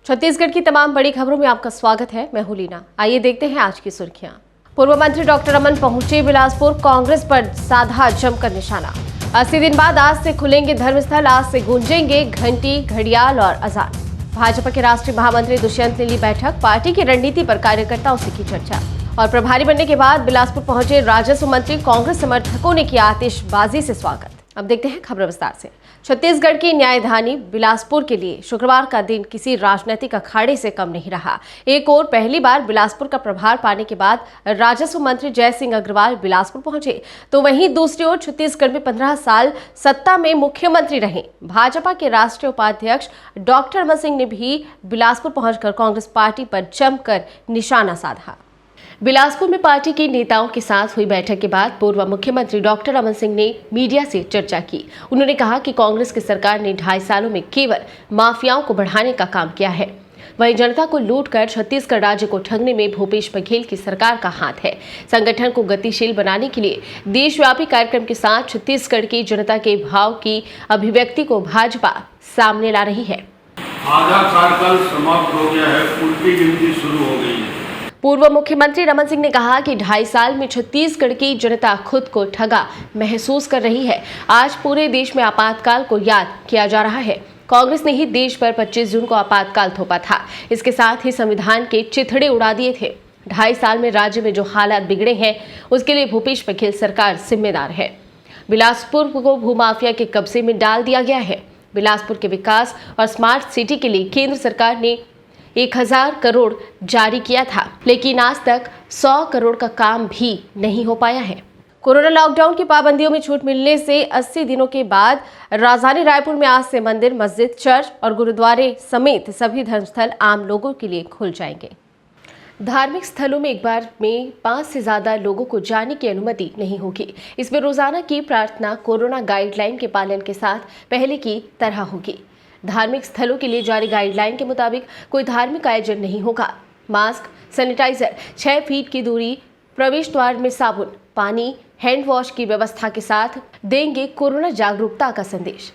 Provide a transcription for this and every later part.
छत्तीसगढ़ की तमाम बड़ी खबरों में आपका स्वागत है। मैं हूं लीना। आइए देखते हैं आज की सुर्खियां। पूर्व मंत्री डॉक्टर रमन पहुंचे बिलासपुर, कांग्रेस पर साधा जमकर निशाना। 80 दिन बाद आज से खुलेंगे धर्मस्थल, आज से गूंजेंगे घंटी, घड़ियाल और अजान। भाजपा के राष्ट्रीय महामंत्री दुष्यंत ने ली बैठक, पार्टी की रणनीति पर कार्यकर्ताओं से की चर्चा। और प्रभारी बनने के बाद बिलासपुर पहुंचे राजस्व मंत्री, कांग्रेस समर्थकों ने किया आतिशबाजी से स्वागत। अब देखते हैं खबर विस्तार से। छत्तीसगढ़ की न्यायधानी बिलासपुर के लिए शुक्रवार का दिन किसी राजनीतिक अखाड़े से कम नहीं रहा। एक और पहली बार बिलासपुर का प्रभार पाने के बाद राजस्व मंत्री जय सिंह अग्रवाल बिलासपुर पहुंचे, तो वहीं दूसरी ओर छत्तीसगढ़ में 15 साल सत्ता में मुख्यमंत्री रहे भाजपा के राष्ट्रीय उपाध्यक्ष डॉक्टर रमन सिंह ने भी बिलासपुर पहुंचकर कांग्रेस पार्टी पर जमकर निशाना साधा। बिलासपुर में पार्टी के नेताओं के साथ हुई बैठक के बाद पूर्व मुख्यमंत्री डॉक्टर रमन सिंह ने मीडिया से चर्चा की। उन्होंने कहा कि कांग्रेस की सरकार ने 2.5 सालों में केवल माफियाओं को बढ़ाने का काम किया है, वहीं जनता को लूटकर छत्तीसगढ़ राज्य को ठगने में भूपेश बघेल की सरकार का हाथ है। संगठन को गतिशील बनाने के लिए देशव्यापी कार्यक्रम के साथ छत्तीसगढ़ की जनता के भाव की अभिव्यक्ति को भाजपा सामने ला रही है। आधा कार्यकाल समाप्त हो गया है, उल्टी गिनती शुरू हो गई है। पूर्व मुख्यमंत्री रमन सिंह ने कहा कि 2.5 साल में छत्तीसगढ़ की जनता खुद को ठगा महसूस कर रही है। आज पूरे देश में आपातकाल को याद किया जा रहा है। कांग्रेस ने ही देश पर 25 जून को आपातकाल थोपा था। इसके साथ ही संविधान के चिथड़े उड़ा दिए थे। 2.5 साल में राज्य में जो हालात बिगड़े हैं, उसके लिए भूपेश बघेल सरकार जिम्मेदार है। बिलासपुर को भूमाफिया के कब्जे में डाल दिया गया है। बिलासपुर के विकास और स्मार्ट सिटी के लिए केंद्र सरकार ने 1000 करोड़ जारी किया था, लेकिन आज तक 100 करोड़ का काम भी नहीं हो पाया है। कोरोना लॉकडाउन की पाबंदियों में छूट मिलने से 80 दिनों के बाद राजधानी रायपुर में आज से मंदिर, मस्जिद, चर्च और गुरुद्वारे समेत सभी धर्मस्थल आम लोगों के लिए खुल जाएंगे। धार्मिक स्थलों में एक बार में 5 से ज्यादा लोगों को जाने की अनुमति नहीं होगी। इसमें रोजाना की प्रार्थना कोरोना गाइडलाइन के पालन के साथ पहले की तरह होगी। धार्मिक स्थलों के लिए जारी गाइडलाइन के मुताबिक कोई धार्मिक आयोजन नहीं होगा। मास्क, सैनिटाइजर, 6 फीट की दूरी, प्रवेश द्वार में साबुन, पानी, हैंड वॉश की व्यवस्था के साथ देंगे कोरोना जागरूकता का संदेश।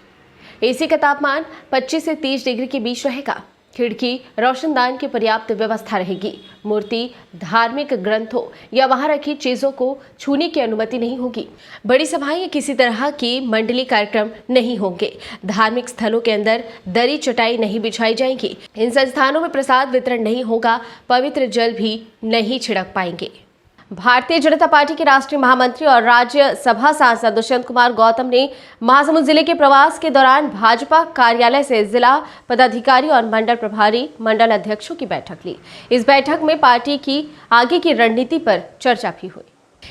एसी का तापमान 25 से 30 डिग्री के बीच रहेगा। खिड़की, रोशनदान की पर्याप्त व्यवस्था रहेगी। मूर्ति, धार्मिक ग्रंथों या वहां रखी चीजों को छूने की अनुमति नहीं होगी। बड़ी सभाएं या किसी तरह की मंडली कार्यक्रम नहीं होंगे। धार्मिक स्थलों के अंदर दरी चटाई नहीं बिछाई जाएंगी। इन संस्थानों में प्रसाद वितरण नहीं होगा। पवित्र जल भी नहीं छिड़क पाएंगे। भारतीय जनता पार्टी के राष्ट्रीय महामंत्री और राज्यसभा सांसद दुष्यंत कुमार गौतम ने महासमुंद जिले के प्रवास के दौरान भाजपा कार्यालय से जिला पदाधिकारी और मंडल प्रभारी, मंडल अध्यक्षों की बैठक ली। इस बैठक में पार्टी की आगे की रणनीति पर चर्चा भी हुई।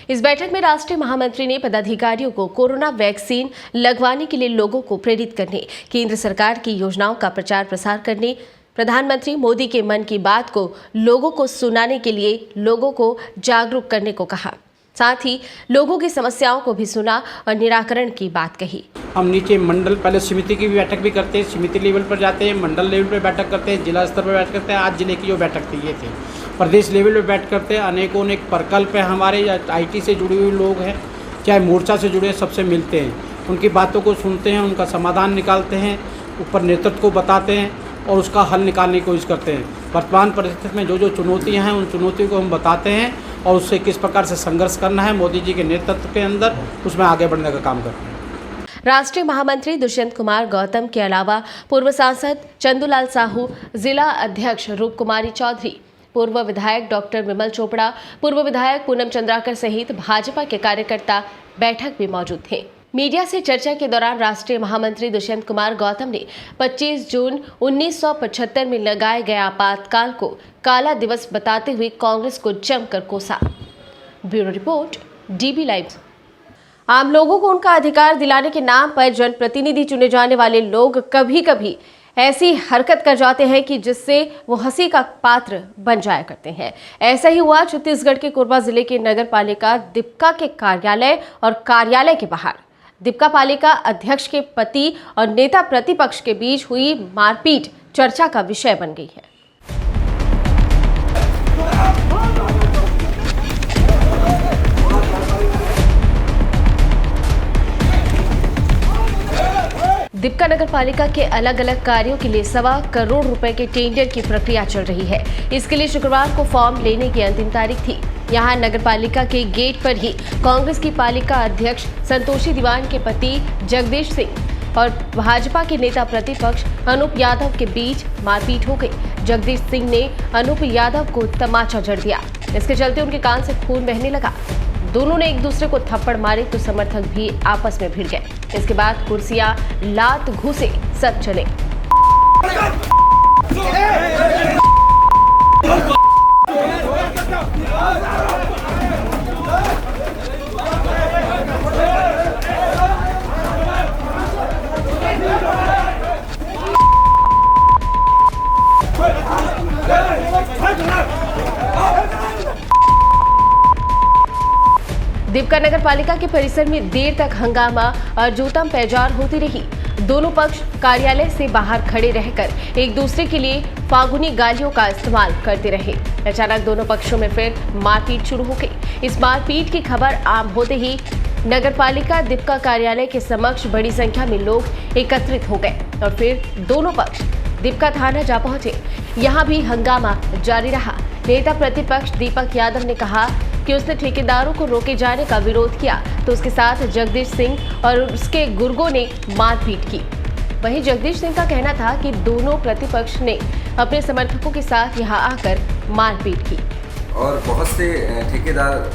इस बैठक में राष्ट्रीय महामंत्री ने पदाधिकारियों को कोरोना वैक्सीन लगवाने के लिए लोगों को प्रेरित करने, केंद्र सरकार की योजनाओं का प्रचार प्रसार करने, प्रधानमंत्री मोदी के मन की बात को लोगों को सुनाने के लिए लोगों को जागरूक करने को कहा। साथ ही लोगों की समस्याओं को भी सुना और निराकरण की बात कही। हम नीचे मंडल, पहले समिति की भी बैठक भी करते हैं, समिति लेवल पर जाते हैं, मंडल लेवल पर बैठक करते हैं, जिला स्तर पर बैठक करते हैं। आज जिले की जो बैठक थी ये थी। प्रदेश लेवल पर बैठक करते हैं। अनेक प्रकल्प है हमारे, या IT से जुड़े हुए लोग हैं, चाहे मोर्चा से जुड़े हैं, सबसे मिलते हैं, उनकी बातों को सुनते हैं, उनका समाधान निकालते हैं, ऊपर नेतृत्व को बताते हैं और उसका हल निकालने की कोशिश करते हैं। वर्तमान परिस्थिति में जो चुनौतियां हैं, उन चुनौतियों को हम बताते हैं और उससे किस प्रकार से संघर्ष करना है मोदी जी के नेतृत्व के अंदर, उसमें आगे बढ़ने का काम करते हैं। राष्ट्रीय महामंत्री दुष्यंत कुमार गौतम के अलावा पूर्व सांसद चंदूलाल साहू, जिला अध्यक्ष रूप कुमारी चौधरी, पूर्व विधायक डॉक्टर विमल चोपड़ा, पूर्व विधायक पूनम चंद्राकर सहित भाजपा के कार्यकर्ता बैठक में मौजूद थे। मीडिया से चर्चा के दौरान राष्ट्रीय महामंत्री दुष्यंत कुमार गौतम ने 25 जून 1975 में लगाए गए आपातकाल को काला दिवस बताते हुए कांग्रेस को जमकर कोसा। Bureau report, DB live. आम लोगों को उनका अधिकार दिलाने के नाम पर जनप्रतिनिधि चुने जाने वाले लोग कभी कभी ऐसी हरकत कर जाते हैं कि जिससे वो हंसी का पात्र बन जाया करते हैं। ऐसा ही हुआ छत्तीसगढ़ के कोरबा जिले के नगर पालिका दीपका के कार्यालय के बाहर। दीपका पालिका अध्यक्ष के पति और नेता प्रतिपक्ष के बीच हुई मारपीट चर्चा का विषय बन गई है। दीपका नगर पालिका के अलग अलग कार्यों के लिए 1.25 करोड़ रुपए के टेंडर की प्रक्रिया चल रही है। इसके लिए शुक्रवार को फॉर्म लेने की अंतिम तारीख थी। यहां नगर पालिका के गेट पर ही कांग्रेस की पालिका अध्यक्ष संतोषी दीवान के पति जगदीश सिंह और भाजपा के नेता प्रतिपक्ष अनूप यादव के बीच मारपीट हो गई। जगदीश सिंह ने अनूप यादव को तमाचा जड़ दिया। इसके चलते उनके कान से खून बहने लगा। दोनों ने एक दूसरे को थप्पड़ मारे तो समर्थक भी आपस में भिड़ गए। इसके बाद कुर्सियां, लात, घूंसे सब चले। दीपका नगर पालिका के परिसर में देर तक हंगामा और जूतम पैजार होती रही। दोनों पक्ष कार्यालय से बाहर खड़े रहकर एक दूसरे के लिए फागुनी गालियों का इस्तेमाल करते रहे। अचानक दोनों पक्षों में फिर मारपीट शुरू हो गई। इस मारपीट की खबर आम होते ही नगर पालिका दीपका कार्यालय के समक्ष बड़ी संख्या में लोग एकत्रित हो गए और फिर दोनों पक्ष दीपका थाना जा पहुंचे। यहां भी हंगामा जारी रहा। नेता प्रतिपक्ष दीपक यादव ने कहा कि उसने ठेकेदारों को रोके जाने का विरोध किया तो उसके साथ जगदीश सिंह और उसके गुर्गों ने मारपीट की। वहीं जगदीश सिंह का कहना था कि दोनों प्रतिपक्ष ने अपने समर्थकों के साथ यहां आकर मारपीट की। और बहुत से ठेकेदार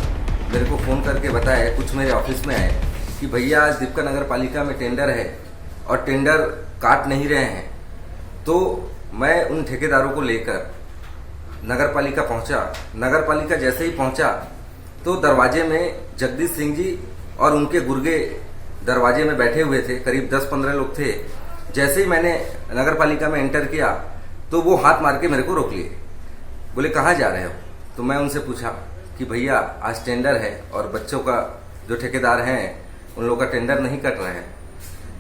मेरे को फ़ोन करके बताए, कुछ मेरे ऑफिस में आए कि भैया आज दीपका नगर पालिका में टेंडर है और टेंडर काट नहीं रहे हैं। तो मैं उन ठेकेदारों को लेकर नगर पालिका पहुंचा। नगर पालिका जैसे ही पहुंचा तो दरवाजे में जगदीश सिंह जी और उनके गुर्गे दरवाजे में बैठे हुए थे। करीब 10-15 लोग थे। जैसे ही मैंने नगर पालिका में एंटर किया तो वो हाथ मार के मेरे को रोक लिए। बोले कहाँ जा रहे हो? तो मैं उनसे पूछा कि भैया आज टेंडर है और बच्चों का जो ठेकेदार हैं उन लोगों का टेंडर नहीं कट रहा है।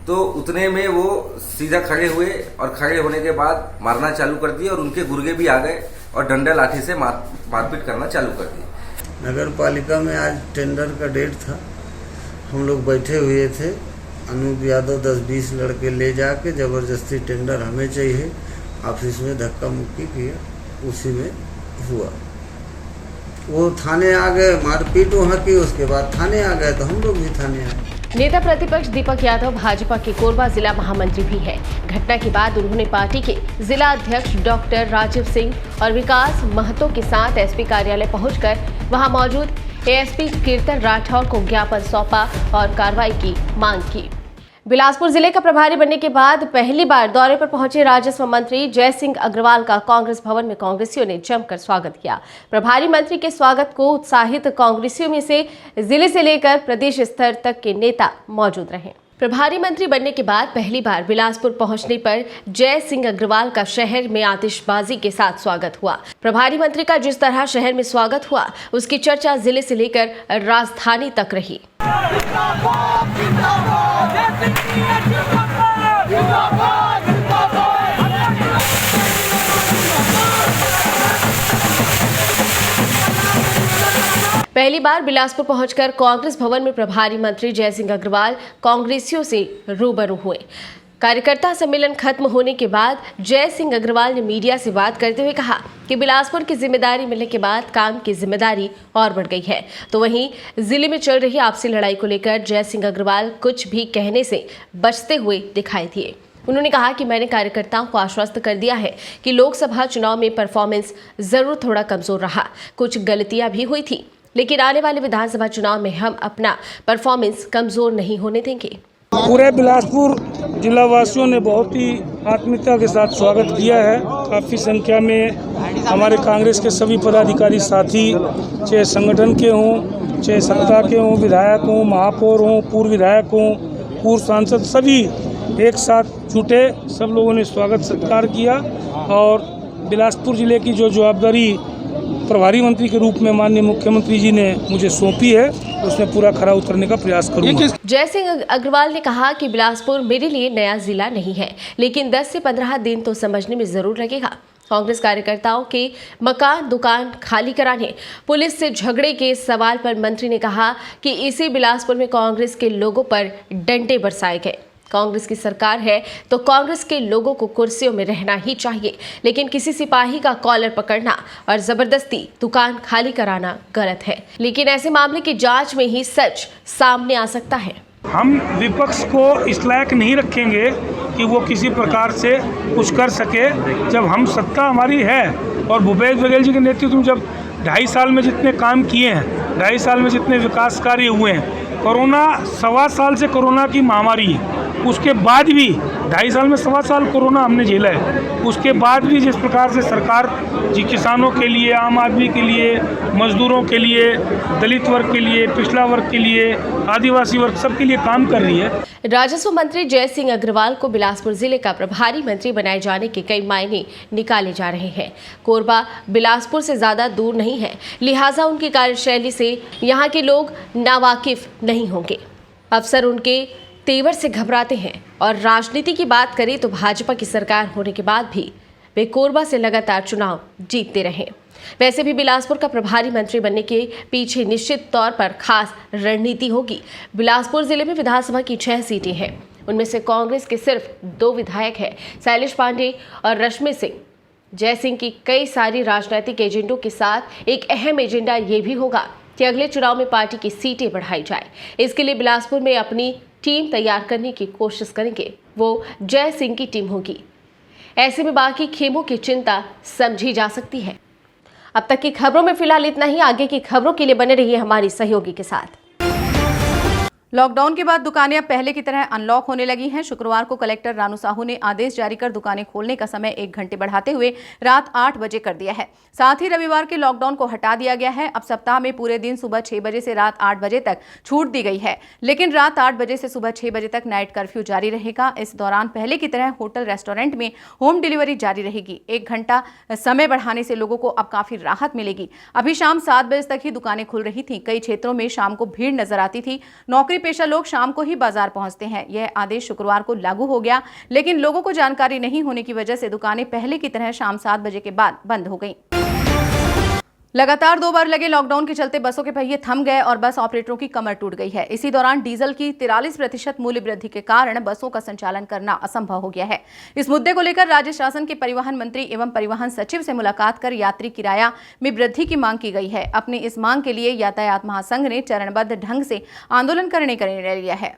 तो उतने में वो सीधा खड़े हुए और खड़े होने के बाद मारना चालू कर दिया और उनके गुर्गे भी आ गए और डंडा लाठी से मारपीट करना चालू कर दी। नगर पालिका में आज टेंडर का डेट था। हम लोग बैठे हुए थे। अनूप यादव 10-20 लड़के ले जाके जबरदस्ती टेंडर हमें चाहिए ऑफिस में धक्का मुक्की किया। उसी में हुआ। वो थाने आ गए, मारपीट वहाँ की। उसके बाद थाने आ गए तो हम लोग भी थाने आए। नेता प्रतिपक्ष दीपक यादव भाजपा के कोरबा जिला महामंत्री भी हैं। घटना के बाद उन्होंने पार्टी के जिला अध्यक्ष डॉक्टर राजीव सिंह और विकास महतो के साथ एसपी कार्यालय पहुंचकर वहां मौजूद एएसपी कीर्तन राठौर को ज्ञापन सौंपा और कार्रवाई की मांग की। बिलासपुर जिले का प्रभारी बनने के बाद पहली बार दौरे पर पहुंचे राजस्व मंत्री जय सिंह अग्रवाल का कांग्रेस भवन में कांग्रेसियों ने जमकर स्वागत किया। प्रभारी मंत्री के स्वागत को उत्साहित कांग्रेसियों में से जिले से लेकर प्रदेश स्तर तक के नेता मौजूद रहे। प्रभारी मंत्री बनने के बाद पहली बार बिलासपुर पहुंचने पर जय सिंह अग्रवाल का शहर में आतिशबाजी के साथ स्वागत हुआ। प्रभारी मंत्री का जिस तरह शहर में स्वागत हुआ उसकी चर्चा जिले से लेकर राजधानी तक रही। पहली बार बिलासपुर पहुंचकर कांग्रेस भवन में प्रभारी मंत्री जय सिंह अग्रवाल कांग्रेसियों से रूबरू हुए। कार्यकर्ता सम्मेलन खत्म होने के बाद जय सिंह अग्रवाल ने मीडिया से बात करते हुए कहा कि बिलासपुर की जिम्मेदारी मिलने के बाद काम की जिम्मेदारी और बढ़ गई है। तो वहीं जिले में चल रही आपसी लड़ाई को लेकर जय सिंह अग्रवाल कुछ भी कहने से बचते हुए दिखाई दिए। उन्होंने कहा कि मैंने कार्यकर्ताओं को आश्वस्त कर दिया है कि लोकसभा चुनाव में परफॉर्मेंस जरूर थोड़ा कमजोर रहा, कुछ गलतियां भी हुई थी, लेकिन आने वाले विधानसभा चुनाव में हम अपना परफॉर्मेंस कमजोर नहीं होने देंगे। पूरे बिलासपुर जिला वासियों ने बहुत ही आत्मीयता के साथ स्वागत किया है। काफ़ी संख्या में हमारे कांग्रेस के सभी पदाधिकारी साथी, चाहे संगठन के हों, चाहे सत्ता के हों, विधायक हों, महापौर हों, पूर्व विधायक हों, पूर्व सांसद, सभी एक साथ जुटे। सब लोगों ने स्वागत सत्कार किया और बिलासपुर जिले की जो जवाबदारी प्रभारी मंत्री के रूप में माननीय मुख्यमंत्री जी ने मुझे सौंपी है, उसमें पूरा खरा उतरने का प्रयास करूंगा। जय सिंह अग्रवाल ने कहा कि बिलासपुर मेरे लिए नया जिला नहीं है, लेकिन 10 से 15 दिन तो समझने में जरूर लगेगा। कांग्रेस कार्यकर्ताओं के मकान दुकान खाली कराने, पुलिस से झगड़े के सवाल पर मंत्री ने कहा कि इसी बिलासपुर में कांग्रेस के लोगों पर डंडे बरसाए गए। कांग्रेस की सरकार है तो कांग्रेस के लोगों को कुर्सियों में रहना ही चाहिए, लेकिन किसी सिपाही का कॉलर पकड़ना और जबरदस्ती दुकान खाली कराना गलत है। लेकिन ऐसे मामले की जांच में ही सच सामने आ सकता है। हम विपक्ष को इस लायक नहीं रखेंगे कि वो किसी प्रकार से कुछ कर सके। जब हम सत्ता हमारी है और भूपेश बघेल जी के नेतृत्व में जब 2.5 साल में जितने काम किए हैं, 2.5 साल में जितने विकास कार्य हुए हैं, कोरोना 1.25 साल से कोरोना की महामारी है, उसके बाद भी 2.5 साल में 1.25 साल कोरोना हमने झेला है, उसके बाद भी जिस प्रकार से सरकार जी किसानों के लिए, आम आदमी के लिए, मजदूरों के लिए, दलित वर्ग के लिए, पिछड़ा वर्ग के लिए, आदिवासी वर्ग सबके लिए काम कर रही है। राजस्व मंत्री जय सिंह अग्रवाल को बिलासपुर जिले का प्रभारी मंत्री बनाए जाने के कई मायने निकाले जा रहे हैं। कोरबा बिलासपुर से ज्यादा दूर नहीं है, लिहाजा उनकी कार्यशैली से यहाँ के लोग नावाकिफ नहीं होंगे। अफसर उनके तेवर से घबराते हैं और राजनीति की बात करें तो भाजपा की सरकार होने के बाद भी वे कोरबा से लगातार चुनाव जीतते रहे। वैसे भी बिलासपुर का प्रभारी मंत्री बनने के पीछे निश्चित तौर पर खास रणनीति होगी। बिलासपुर जिले में विधानसभा की 6 सीटें हैं, उनमें से कांग्रेस के सिर्फ 2 विधायक हैं, शैलेश पांडे और रश्मि सिंह। जय सिंह की कई सारी राजनीतिक एजेंडों के साथ एक अहम एजेंडा ये भी होगा कि अगले चुनाव में पार्टी की सीटें बढ़ाई जाए। इसके लिए बिलासपुर में अपनी टीम तैयार करने की कोशिश करेंगे, वो जय सिंह की टीम होगी। ऐसे में बाकी खेमों की चिंता समझी जा सकती है। अब तक की खबरों में फिलहाल इतना ही। आगे की खबरों के लिए बने रहिए हमारी सहयोगी के साथ। लॉकडाउन के बाद दुकानें अब पहले की तरह अनलॉक होने लगी हैं। शुक्रवार को कलेक्टर रानू साहू ने आदेश जारी कर दुकानें खोलने का समय 1 घंटे बढ़ाते हुए रात 8 बजे कर दिया है। साथ ही रविवार के लॉकडाउन को हटा दिया गया है। अब सप्ताह में पूरे दिन सुबह 6 बजे से रात 8 बजे तक छूट दी गई है, लेकिन रात 8 बजे से सुबह 6 बजे तक नाइट कर्फ्यू जारी रहेगा। इस दौरान पहले की तरह होटल रेस्टोरेंट में होम डिलीवरी जारी रहेगी। 1 घंटा समय बढ़ाने से लोगों को अब काफी राहत मिलेगी। अभी शाम 7 बजे तक ही दुकानें खुल रही थी। कई क्षेत्रों में शाम को भीड़ नजर आती थी। नौकरी पेशा लोग शाम को ही बाजार पहुंचते हैं। यह आदेश शुक्रवार को लागू हो गया, लेकिन लोगों को जानकारी नहीं होने की वजह से दुकानें पहले की तरह शाम 7 बजे के बाद बंद हो गईं। लगातार 2 बार लगे लॉकडाउन के चलते बसों के पहिए थम गए और बस ऑपरेटरों की कमर टूट गई है। इसी दौरान डीजल की 43% मूल्य वृद्धि के कारण बसों का संचालन करना असंभव हो गया है। इस मुद्दे को लेकर राज्य शासन के परिवहन मंत्री एवं परिवहन सचिव से मुलाकात कर यात्री किराया में वृद्धि की मांग की गई है। अपनी इस मांग के लिए यातायात महासंघ ने चरणबद्ध ढंग से आंदोलन करने का निर्णय लिया है।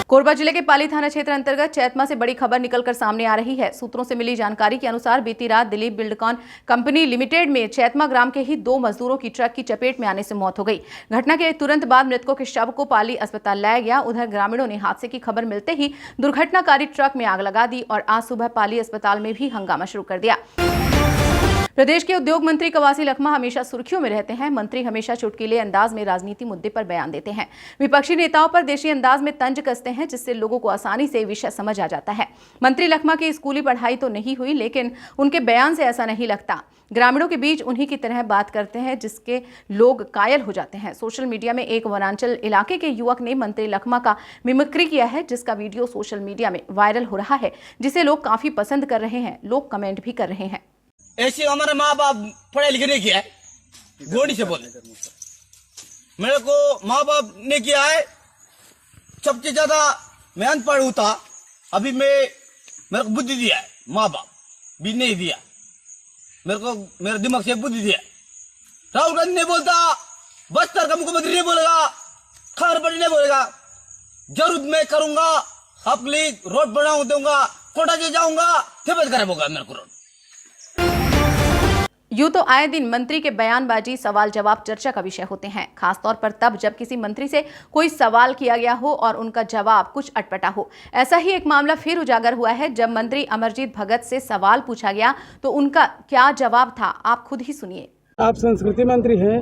कोरबा जिले के पाली थाना क्षेत्र अंतर्गत चैतमा से बड़ी खबर निकलकर सामने आ रही है। सूत्रों से मिली जानकारी के अनुसार बीती रात दिलीप बिल्डकॉन कंपनी लिमिटेड में चैतमा ग्राम के ही 2 मजदूरों की ट्रक की चपेट में आने से मौत हो गई। घटना के तुरंत बाद मृतकों के शव को पाली अस्पताल लाया गया। उधर ग्रामीणों ने हादसे की खबर मिलते ही दुर्घटनाकारी ट्रक में आग लगा दी और आज सुबह पाली अस्पताल में भी हंगामा शुरू कर दिया। प्रदेश के उद्योग मंत्री कवासी लखमा हमेशा सुर्खियों में रहते हैं। मंत्री हमेशा चुटकीले अंदाज में राजनीति मुद्दे पर बयान देते हैं। विपक्षी नेताओं पर देशी अंदाज में तंज कसते हैं, जिससे लोगों को आसानी से विषय समझ आ जाता है। मंत्री लखमा की स्कूली पढ़ाई तो नहीं हुई, लेकिन उनके बयान से ऐसा नहीं लगता। ग्रामीणों के बीच उन्हीं की तरह बात करते हैं, जिसके लोग कायल हो जाते हैं। सोशल मीडिया में एक वनांचल इलाके के युवक ने मंत्री लखमा का मिमिक्री किया है, जिसका वीडियो सोशल मीडिया में वायरल हो रहा है, जिसे लोग काफी पसंद कर रहे हैं। लोग कमेंट भी कर रहे हैं। ऐसे हमारे माँ बाप पढ़े लिखे नहीं किया है, गोड़ी से बोले मेरे को माँ बाप ने किया है। सबसे ज्यादा मैं अनपढ़ हूँ था, अभी मेरे को बुद्धि दिया है, माँ बाप भी नहीं दिया मेरे को, मेरे दिमाग से बुद्धि दिया। राहुल गांधी नहीं बोलता, बस्तर का मुख्यमंत्री नहीं बोलेगा, खारपड़ी नहीं बोलेगा। जरूर मैं करूंगा, आपके लिए रोड बनाऊ दूंगा, कोटा से जाऊंगा, फिर खराब होगा मेरे को रोड। यूं तो आए दिन मंत्री के बयानबाजी, सवाल जवाब चर्चा का विषय होते हैं, खासतौर पर तब जब किसी मंत्री से कोई सवाल किया गया हो और उनका जवाब कुछ अटपटा हो। ऐसा ही एक मामला फिर उजागर हुआ है, जब मंत्री अमरजीत भगत से सवाल पूछा गया तो उनका क्या जवाब था, आप खुद ही सुनिए। आप संस्कृति मंत्री हैं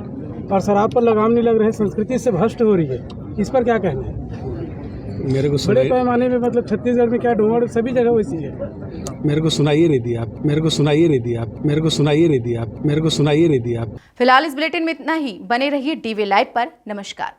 और शराब पर लगाम नहीं लग रहे, संस्कृति से भ्रष्ट हो रही है, इस पर क्या कहना है? मेरे को बड़े पैमाने में, मतलब छत्तीसगढ़ में क्या ढोंगड़ सभी जगह वैसी है। मेरे को सुनाइए नहीं दिया आप, मेरे को सुनाइए नहीं दिया आप, मेरे को सुनाइए नहीं दिया आप, मेरे को सुनाइए नहीं दिया आप। फिलहाल इस बुलेटिन में इतना ही। बने रहिए डीवी लाइव पर। नमस्कार।